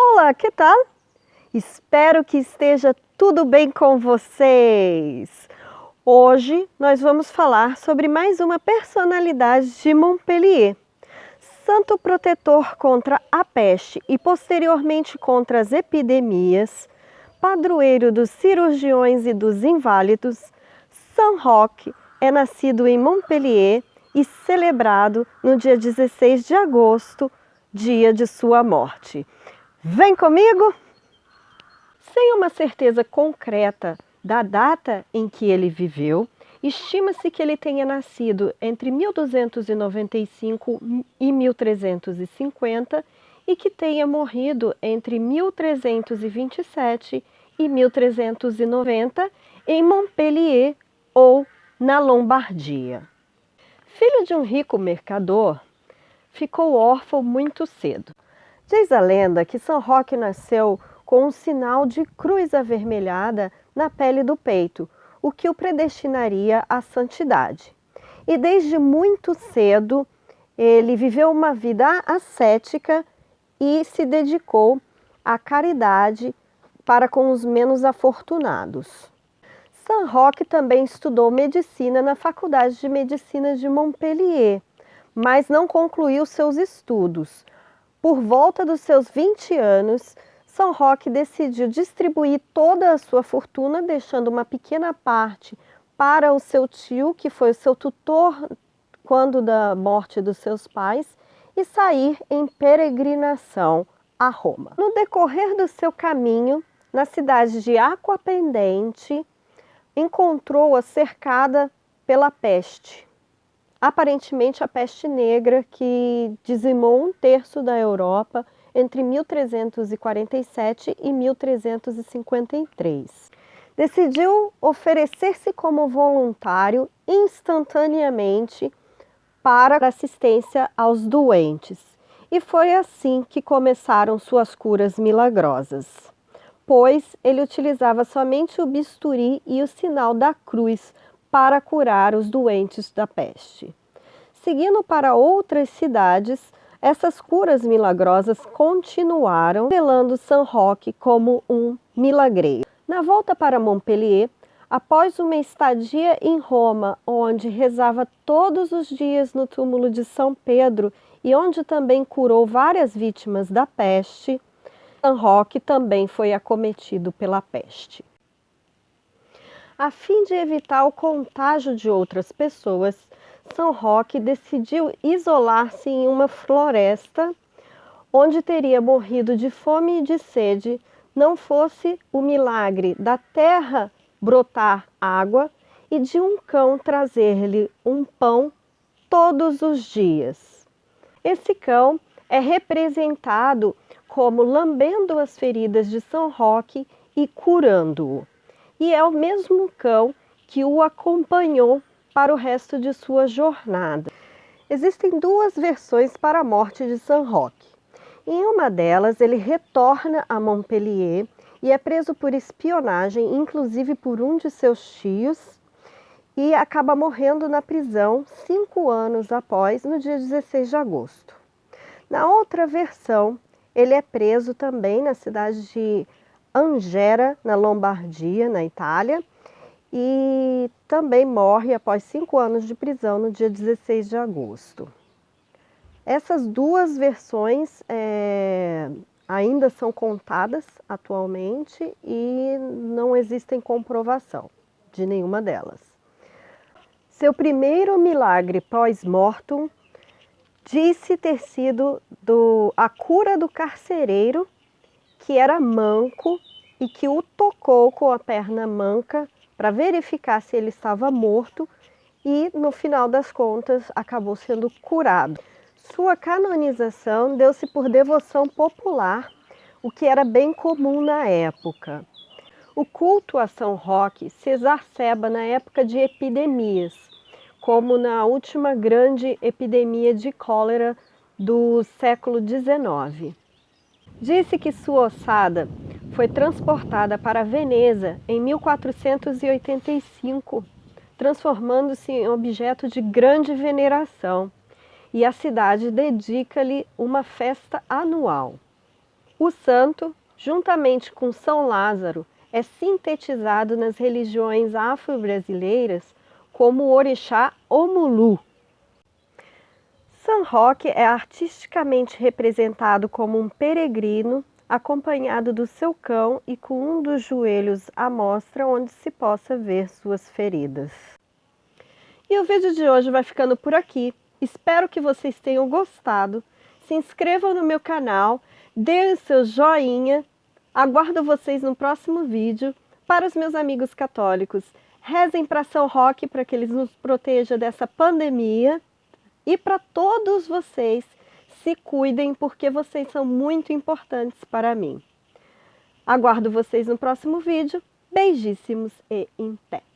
Olá, que tal? Espero que esteja tudo bem com vocês. Hoje nós vamos falar sobre mais uma personalidade de Montpellier, santo protetor contra a peste e posteriormente contra as epidemias, padroeiro dos cirurgiões e dos inválidos. São Roque é nascido em Montpellier e celebrado no dia 16 de agosto, dia de sua morte. Vem comigo! Sem uma certeza concreta da data em que ele viveu, estima-se que ele tenha nascido entre 1295 e 1350 e que tenha morrido entre 1327 e 1390 em Montpellier ou na Lombardia. Filho de um rico mercador, ficou órfão muito cedo. Diz a lenda que São Roque nasceu com um sinal de cruz avermelhada na pele do peito, o que o predestinaria à santidade. E desde muito cedo ele viveu uma vida ascética e se dedicou à caridade para com os menos afortunados. São Roque também estudou medicina na Faculdade de Medicina de Montpellier, mas não concluiu seus estudos. Por volta dos seus 20 anos, São Roque decidiu distribuir toda a sua fortuna, deixando uma pequena parte para o seu tio, que foi o seu tutor quando da morte dos seus pais, e sair em peregrinação a Roma. No decorrer do seu caminho, na cidade de Aquapendente, encontrou-a cercada pela peste. Aparentemente a peste negra que dizimou um terço da Europa entre 1347 e 1353. Decidiu oferecer-se como voluntário instantaneamente para assistência aos doentes. E foi assim que começaram suas curas milagrosas, pois ele utilizava somente o bisturi e o sinal da cruz para curar os doentes da peste. Seguindo para outras cidades, essas curas milagrosas continuaram, revelando São Roque como um milagreiro. Na volta para Montpellier, após uma estadia em Roma, onde rezava todos os dias no túmulo de São Pedro e onde também curou várias vítimas da peste, São Roque também foi acometido pela peste. A fim de evitar o contágio de outras pessoas, São Roque decidiu isolar-se em uma floresta onde teria morrido de fome e de sede, não fosse o milagre da terra brotar água e de um cão trazer-lhe um pão todos os dias. Esse cão é representado como lambendo as feridas de São Roque e curando-o. E é o mesmo cão que o acompanhou para o resto de sua jornada. Existem duas versões para a morte de São Roque. Em uma delas, ele retorna a Montpellier e é preso por espionagem, inclusive por um de seus tios, e acaba morrendo na prisão 5 anos após, no dia 16 de agosto. Na outra versão, ele é preso também na cidade de Angera, na Lombardia, na Itália, e também morre após 5 anos de prisão no dia 16 de agosto. Essas duas versões ainda são contadas atualmente e não existem comprovação de nenhuma delas. Seu primeiro milagre pós-mortum disse ter sido a cura do carcereiro, que era manco e que o tocou com a perna manca para verificar se ele estava morto e, no final das contas, acabou sendo curado. Sua canonização deu-se por devoção popular, o que era bem comum na época. O culto a São Roque se exacerba na época de epidemias, como na última grande epidemia de cólera do século XIX. Disse que sua ossada foi transportada para Veneza em 1485, transformando-se em objeto de grande veneração, e a cidade dedica-lhe uma festa anual. O santo, juntamente com São Lázaro, é sintetizado nas religiões afro-brasileiras como o orixá Omulu. São Roque é artisticamente representado como um peregrino acompanhado do seu cão e com um dos joelhos à mostra onde se possa ver suas feridas. E o vídeo de hoje vai ficando por aqui. Espero que vocês tenham gostado. Se inscrevam no meu canal, deem seu joinha. Aguardo vocês no próximo vídeo. Para os meus amigos católicos, rezem para São Roque para que ele nos proteja dessa pandemia. E para todos vocês, se cuidem porque vocês são muito importantes para mim. Aguardo vocês no próximo vídeo. Beijíssimos e em pé.